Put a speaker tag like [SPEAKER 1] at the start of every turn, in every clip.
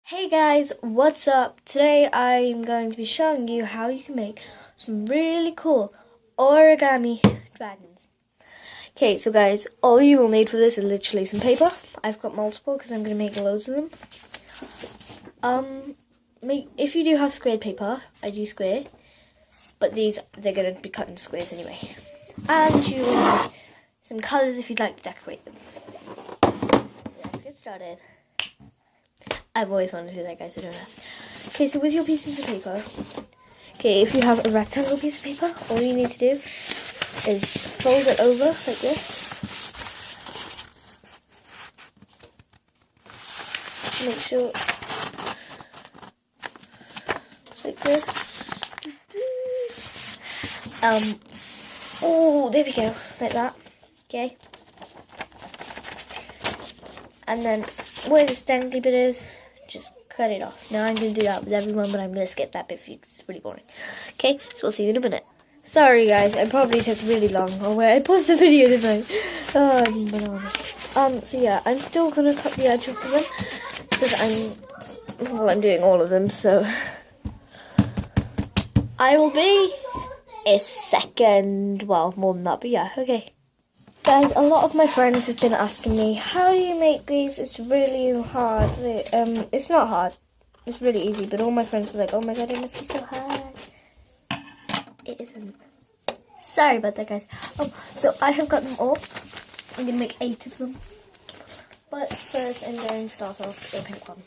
[SPEAKER 1] Hey guys, what's up? Today I'm going to be showing you how you can make some really cool origami dragons. Okay, so guys, all you will need for this is literally some paper. I've got multiple because I'm going to make loads of them. If you do have squared paper, I do square, but they're going to be cut in squares anyway. And you will need some colours if you'd like to decorate them. Let's get started. I've always wanted to do that, guys, so don't ask. Okay, so with your pieces of paper, okay, if you have a rectangle piece of paper, all you need to do is fold it over like this. Make sure, like this. Oh, there we go, like that, okay. And then where this dangly bit is, just cut it off. Now I'm going to do that with everyone, but I'm going to skip that bit because it's really boring. Okay, so we'll see you in a minute. Sorry guys, I probably took really long on where I paused the video, didn't I? So yeah, I'm still going to cut the edge off of them because I'm doing all of them, so I will be a second, well, more than that, but yeah, okay. Guys, a lot of my friends have been asking me, how do you make these? It's really hard. It's not hard. It's really easy, but all my friends are like, oh my god, it must be so hard. It isn't. Sorry about that, guys. So I have got them all. I'm going to make 8 of them. But first, I'm going to start off with a pink one.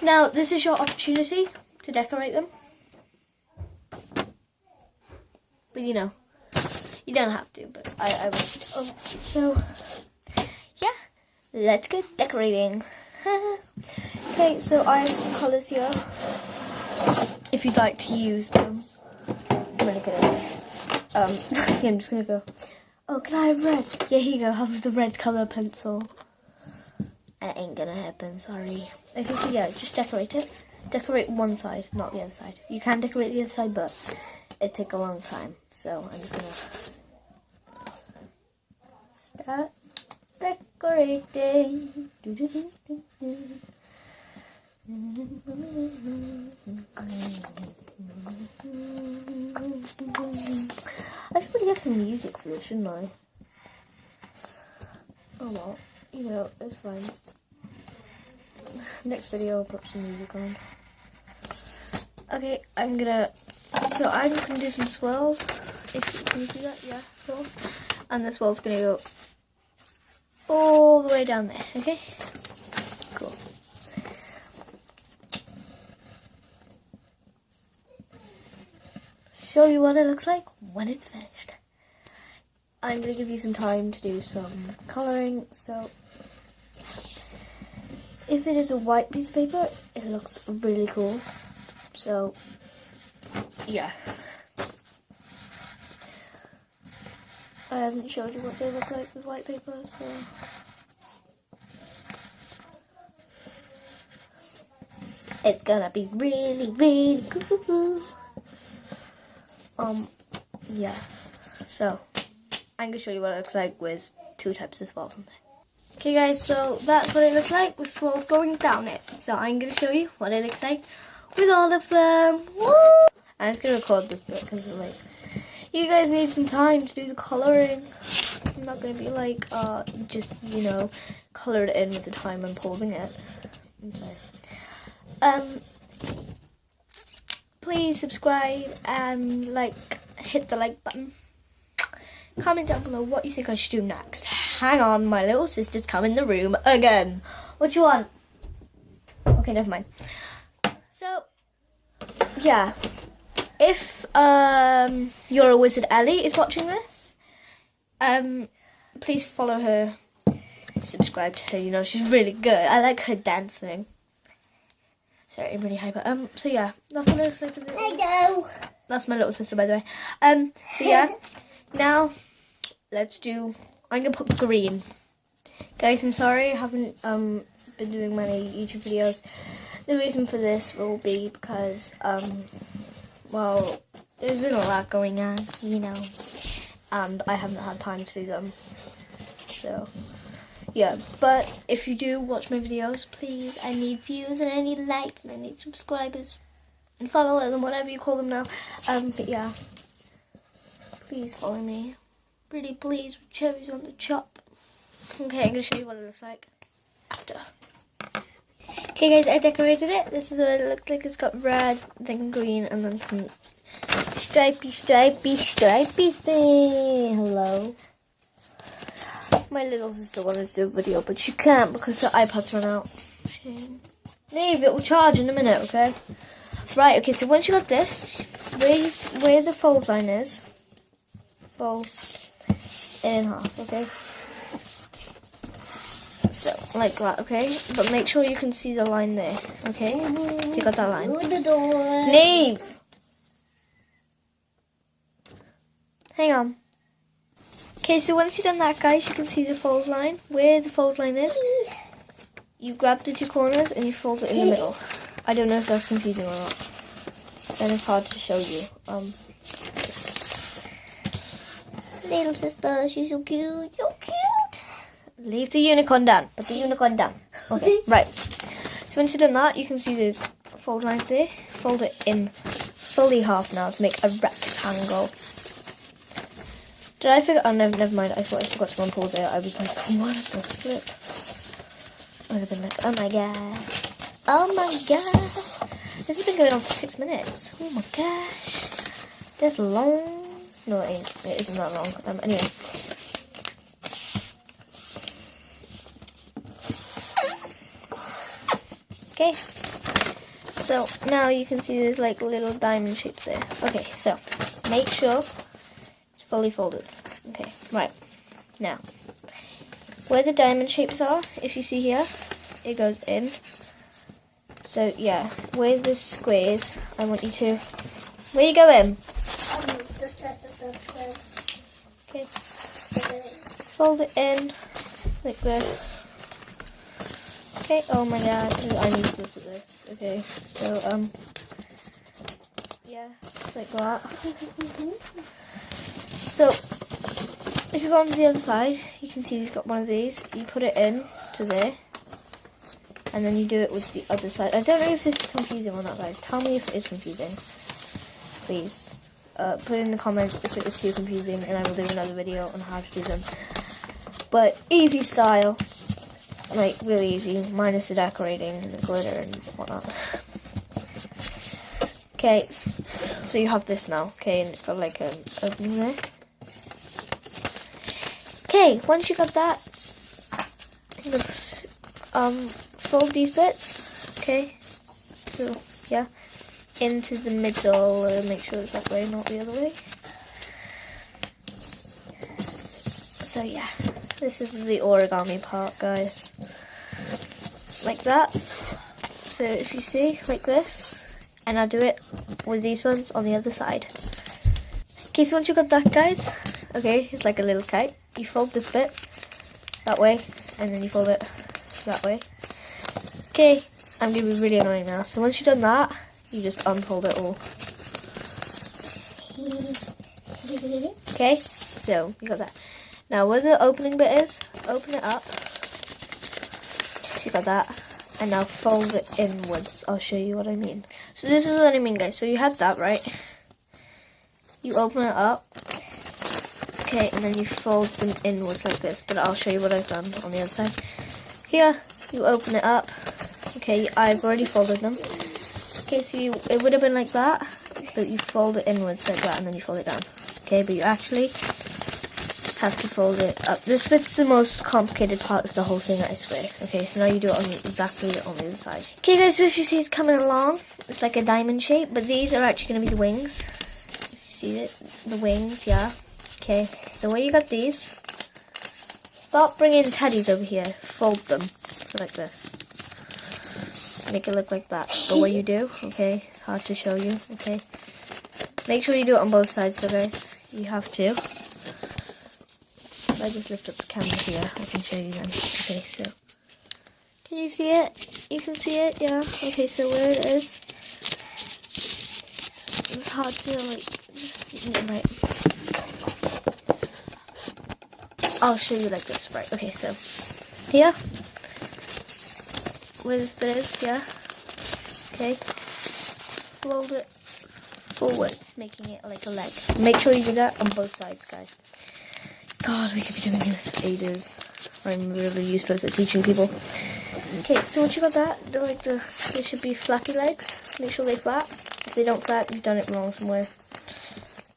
[SPEAKER 1] Now, this is your opportunity to decorate them. But you know, you don't have to, but I will. So, yeah, let's get decorating. Okay, so I have some colours here. If you'd like to use them. I'm gonna get it. Yeah, I'm just gonna go. Oh, can I have red? Yeah, here you go. Have the red colour pencil. It ain't gonna happen, sorry. Okay, so yeah, just decorate it. Decorate one side, not the other side. You can decorate the other side, but it'd take a long time. So I'm just gonna start decorating. I should probably have some music for this, shouldn't I? Oh well, you know, it's fine. Next video I'll put some music on. Okay, I'm gonna do some swirls. If you can see that, yeah, swirls. And the swirl's gonna go all the way down there, okay? Cool. Show you what it looks like when it's finished. I'm gonna give you some time to do some colouring, so if it is a white piece of paper, it looks really cool. So, yeah. I haven't showed you what they look like with white paper, so it's gonna be really, really cool. Yeah. So, I'm gonna show you what it looks like with 2 types of swirls on there. Okay guys, so that's what it looks like with swirls going down it. So I'm gonna show you what it looks like with all of them. Woo! I'm just gonna record this bit because it's late. You guys need some time to do the colouring. I'm not going to be like, just, you know, colour it in with the time I'm pausing it. I'm sorry. Please subscribe and, hit the like button. Comment down below what you think I should do next. Hang on, my little sister's come in the room again. What you want? Okay, never mind. So, yeah. If you're a wizard Ellie is watching this, please follow her, subscribe to her, you know, she's really good. I like her dancing. Sorry, I'm really hyper. So yeah, that's what it looks like. Hello. That's my little sister, by the way. So yeah, now I'm gonna put green. Guys, I'm sorry I haven't been doing many YouTube videos. The reason for this will be because well, there's been a lot going on, you know, and I haven't had time to do them. So, Yeah, but if you do watch my videos, please, I need views and I need likes and I need subscribers and followers and whatever you call them now. But yeah, please follow me. Pretty please, with cherries on the chop. Okay, I'm gonna show you what it looks like after. Okay guys, I decorated it. This is what it looks like. It's got red, then green, and then some stripy thing. Hello. My little sister wanted to do a video, but she can't because her iPad's run out. Shame. Neve, it will charge in a minute, okay? Right, okay, so once you got this, where the fold line is, fold it in half, okay? So, like that, okay? But make sure you can see the line there, okay? So you got that line. Neve! Hang on. Okay, so once you've done that, guys, you can see the fold line. Where the fold line is, you grab the two corners and you fold it in the middle. I don't know if that's confusing or not. Then it's hard to show you. Little sister, she's so cute, so cute. Leave the unicorn down. Put the unicorn down. Okay, right. So once you've done that, you can see there's fold lines there. Fold it in fully half now to make a rectangle. Did I forget? Oh, no, never mind. I thought I forgot to unpause there. I was like, what the flip? I would have been like, oh my god. Oh my god. This has been going on for 6 minutes. Oh my gosh. That's long. No, it ain't. It isn't that long. Anyway. Okay. So, now you can see there's like little diamond shapes there. Okay, so, make sure fully folded. Okay, right. Now, where the diamond shapes are, if you see here, it goes in. So, yeah, where the square is, I want you to... Where you going? Okay. Fold it in like this. Okay, oh my god, I need to look at this. Okay, so, yeah, like that. So, if you go on to the other side, you can see he's got one of these. You put it in to there, and then you do it with the other side. I don't know if this is confusing or not, guys. Tell me if it is confusing, please. Put in the comments if it is too confusing, and I will do another video on how to do them. But easy style, like really easy, minus the decorating and the glitter and whatnot. Okay, so you have this now. Okay, and it's got like an opening there. Okay, once you got that, I'm gonna fold these bits. Okay, so yeah, into the middle. Make sure it's that way, not the other way. So yeah, this is the origami part, guys. Like that. So if you see, like this, and I'll do it with these ones on the other side. Okay, so once you got that, guys, okay, it's like a little kite. You fold this bit that way, and then you fold it that way. Okay, I'm going to be really annoying now. So once you've done that, you just unfold it all. Okay, so you got that. Now where the opening bit is, open it up. So you got that. And now fold it inwards. I'll show you what I mean. So this is what I mean, guys. So you had that, right? You open it up. Okay, and then you fold them inwards like this, but I'll show you what I've done on the other side. Here, you open it up. Okay, I've already folded them. Okay, so it would have been like that, but you fold it inwards like that, and then you fold it down. Okay, but you actually have to fold it up. This bit's the most complicated part of the whole thing, I swear. Okay, so now you do it on exactly on the other side. Okay, guys, so if you see it's coming along, it's like a diamond shape, but these are actually going to be the wings. If you see it, the wings, yeah. Okay, so where you got these, stop bringing teddies over here, fold them, so like this, make it look like that, but what you do, okay, it's hard to show you, okay, make sure you do it on both sides though, guys, you have to. If I just lift up the camera here, I can show you then. Okay, so, can you see it? You can see it, yeah, okay, so where it is, it's hard to, like, just, right. I'll show you like this, right? Okay, so here, where this bit is, yeah. Okay, fold it forwards, making it like a leg. Make sure you do that on both sides, guys. God, we could be doing this for ages. I'm really useless at teaching people. Okay, so once you got that, they should be flappy legs. Make sure they're flat. If they don't flat, you've done it wrong somewhere.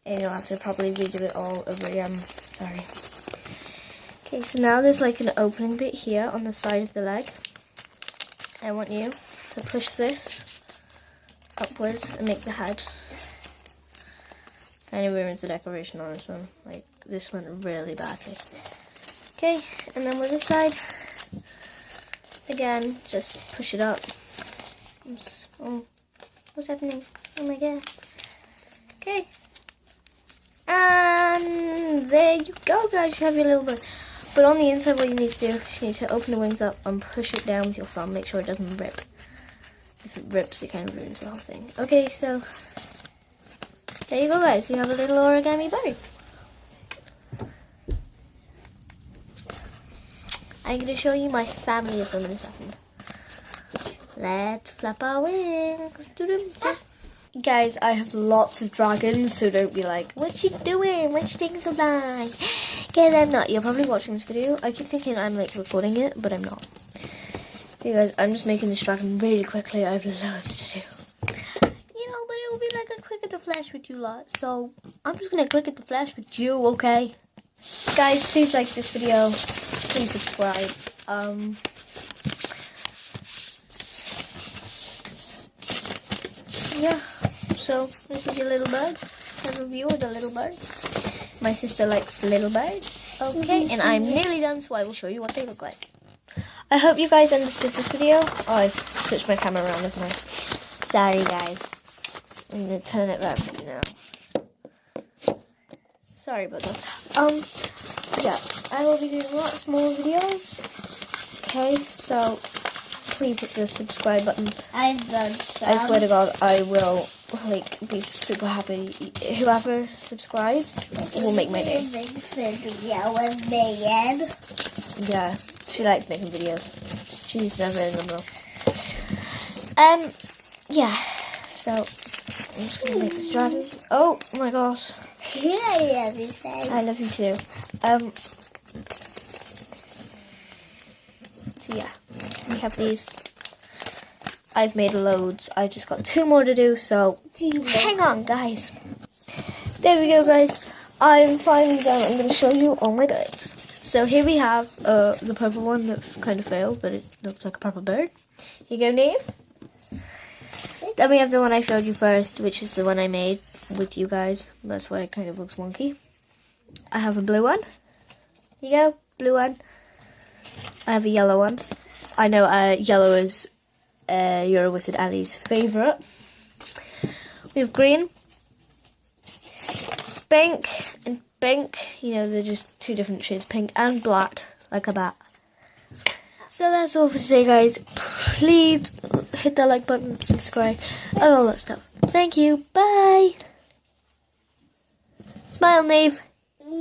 [SPEAKER 1] And you'll have to probably redo it all over again. Sorry. Okay, so now there's like an opening bit here on the side of the leg. I want you to push this upwards and make the head. Kind of ruins the decoration on this one. Like, this one really badly. Okay, and then with this side, again, just push it up. Oh, what's happening? Oh my god. Okay. And there you go, guys. You have your little bird. But on the inside, what you need to do, you need to open the wings up and push it down with your thumb. Make sure it doesn't rip. If it rips, it kind of ruins the whole thing. Okay, so there you go, guys. We have a little origami bird. I'm going to show you my family of them in a second. Let's flap our wings. Do them. Guys, I have lots of dragons, so don't be like, what you doing? Why you taking so long? Guys, I'm not. You're probably watching this video. I keep thinking I'm like recording it, but I'm not. Okay, guys, I'm just making this dragon really quickly. I have loads to do. You know, but it will be like a click at the flash with you lot. So I'm just gonna click at the flash with you, okay? Guys, please like this video. Please subscribe. Yeah. So this is your little bird. A review of the little bird. My sister likes little birds. Okay, and I'm nearly done, so I will show you what they look like. I hope you guys understood this video. Oh, I've switched my camera around, haven't I? Sorry, guys. I'm gonna turn it back for you now. Sorry about that. Yeah, I will be doing lots more videos. Okay, so please hit the subscribe button. I've done some. I swear to God, I will like be super happy. Whoever subscribes will make my day. Yeah, she likes making videos. She's never in them though. Yeah. So I'm just gonna make this dragon. Oh my gosh. I love you too. So yeah, we have these. I've made loads. I just got 2 more to do, so hang on, guys. There we go, guys. I'm finally done. I'm going to show you all my birds. So here we have the purple one that kind of failed, but it looks like a purple bird. Here you go, Nave. Then we have the one I showed you first, which is the one I made with you guys. That's why it kind of looks wonky. I have a blue one. Here you go, blue one. I have a yellow one. I know yellow is Euro Wizard Ali's favourite. We have green, pink, and pink. You know, they're just 2 different shades, pink and black, like a bat. So that's all for today, guys. Please hit that like button, subscribe, and all that stuff. Thank you. Bye. Smile, Nave.